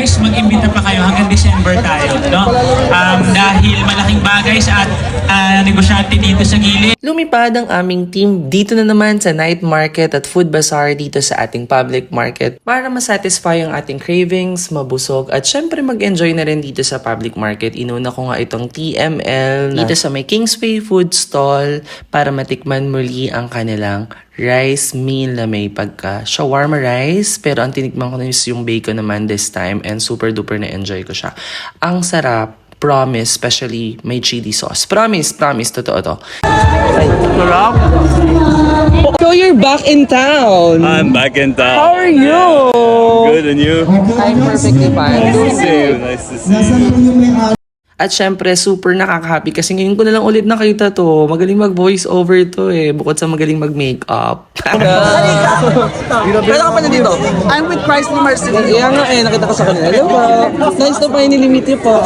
guys, mag-imbita pa kayo hanggang December tayo, no? Dahil malaking bagay sa negosyante dito sa gilid. Lumipad ang aming team dito na naman sa night market at food bazaar dito sa ating public market para masatisfy ang ating cravings, mabusog at syempre mag-enjoy na rin dito sa public market. Inuna ko nga itong TML dito sa may Kingsway Food Stall para matikman muli ang kanilang rice meal na may pagka shawarma rice, pero ang tinikman ko na is yung bacon naman this time and super duper na enjoy ko siya. Ang sarap, promise, especially may chili sauce. Promise, totoo to. Sarap. So you're back in town. I'm back in town. How are you? Good, and you? I'm perfectly fine. Nice to see you. At syempre, super nakaka-happy kasi ngayon ko na lang ulit nakita to. Magaling mag-voice over to eh. Bukod sa magaling mag-makeup. Kailan ka pa na dito? I'm with Chrysler Mercedes. Kaya nga eh, nakita ko sa kanila. Hello po. Nice to finally meet you po.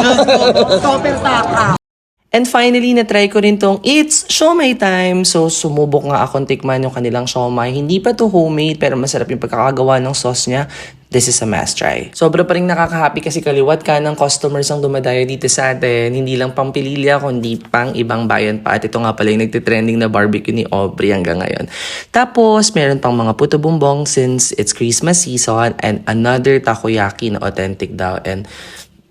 Super taka. And finally, na-try ko rin tong It's Siomai Time. So, sumubok nga akong tikman yung kanilang siomai. Hindi pa to homemade, pero masarap yung pagkakagawa ng sauce niya. This is a must try. Sobra pa rin nakaka-happy kasi kaliwat ka ng customers ang dumadayo dito sa atin. Hindi lang Pampililya, kundi pang ibang bayan pa. At ito nga pala yung nagtitrending na barbecue ni Aubrey hanggang ngayon. Tapos, meron pang mga puto bumbong since it's Christmas season and another takoyaki na authentic daw. And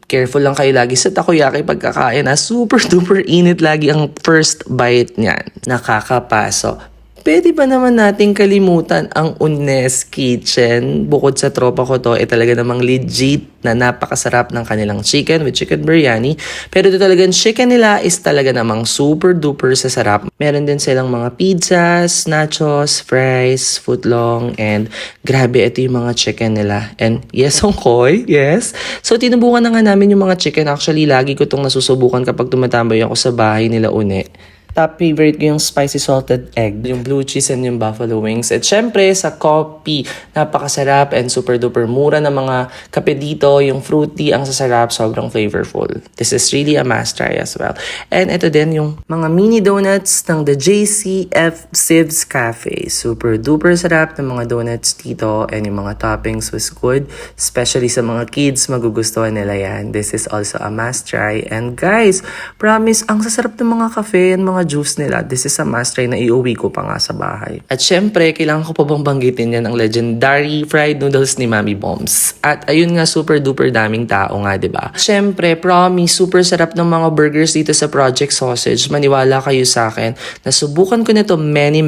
careful lang kayo lagi sa takoyaki pagkakain na super duper init lagi ang first bite niyan. Nakakapaso. Pwede ba naman nating kalimutan ang Unes Kitchen? Bukod sa tropa ko to, talaga namang legit na napakasarap ng kanilang chicken with chicken biryani. Pero ito talagang chicken nila is talaga namang super duper sa sarap. Meron din silang mga pizzas, nachos, fries, footlong, and grabe ito yung mga chicken nila. And yes, Hongkoy, yes. So tinubukan na nga namin yung mga chicken. Actually, lagi ko itong nasusubukan kapag tumatambay ako sa bahay nila Une. Top favorite ko yung spicy salted egg, yung blue cheese and yung buffalo wings. At syempre, sa coffee, napakasarap and super duper mura na mga kape dito. Yung fruity, ang sasarap, sobrang flavorful. This is really a must try as well. And ito din yung mga mini donuts ng the JCF Sibs Cafe. Super duper sarap ng mga donuts dito and yung mga toppings was good. Especially sa mga kids, magugustuhan nila yan. This is also a must try. And guys, promise, ang sasarap ng mga cafe and mga juice nila. This is a must try na iuwi ko pa nga sa bahay. At syempre, kailangan ko pa bang banggitin yan ang legendary fried noodles ni Mami Bombs. At ayun nga, super duper daming tao nga, diba? Syempre, promise, super sarap ng mga burgers dito sa Project Sausage. Maniwala kayo sa akin. Nasubukan ko na to many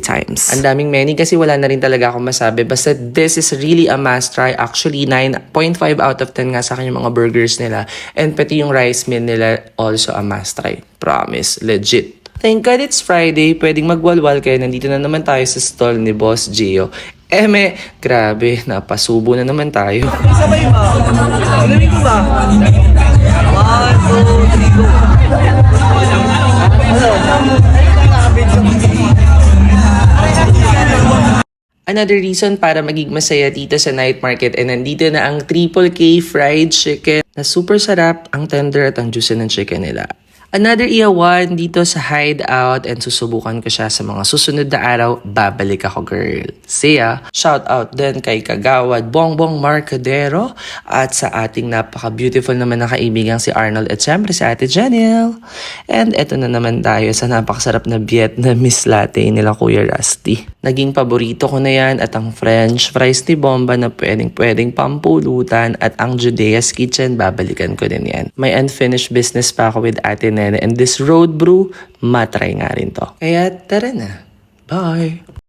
times. Ang daming many kasi wala na rin talaga akong masabi. Basta this is really a must try. Actually, 9.5 out of 10 nga sa akin yung mga burgers nila. And pati yung rice meal nila also a must try. Promise, legit. Thank God it's Friday, pwedeng magwalwal kaya nandito na naman tayo sa stall ni Boss Gio. Grabe, napasubo na naman tayo. Sabay mo. Alamig ko ba? 1, 2, 3, go. Another reason para maging masaya dito sa night market ay nandito na ang Triple K fried chicken na super sarap, ang tender at ang juicy ng chicken nila. Another iyawan dito sa Hideout and susubukan ko siya sa mga susunod na araw. Babalik ako, girl. See ya! Shout out din kay Kagawad Bongbong Marcadero at sa ating napaka-beautiful naman na kaibigang si Arnold at syempre si Ate Janelle. And eto na naman tayo sa napakasarap na Vietnamese latte nila Kuya Rusty. Naging paborito ko na yan at ang French fries ni Bomba na pwedeng pampulutan at ang Judea's Kitchen, babalikan ko din yan. May unfinished business pa ako with Ate Nene and this road brew, matry nga rin to. Kaya tara na. Bye!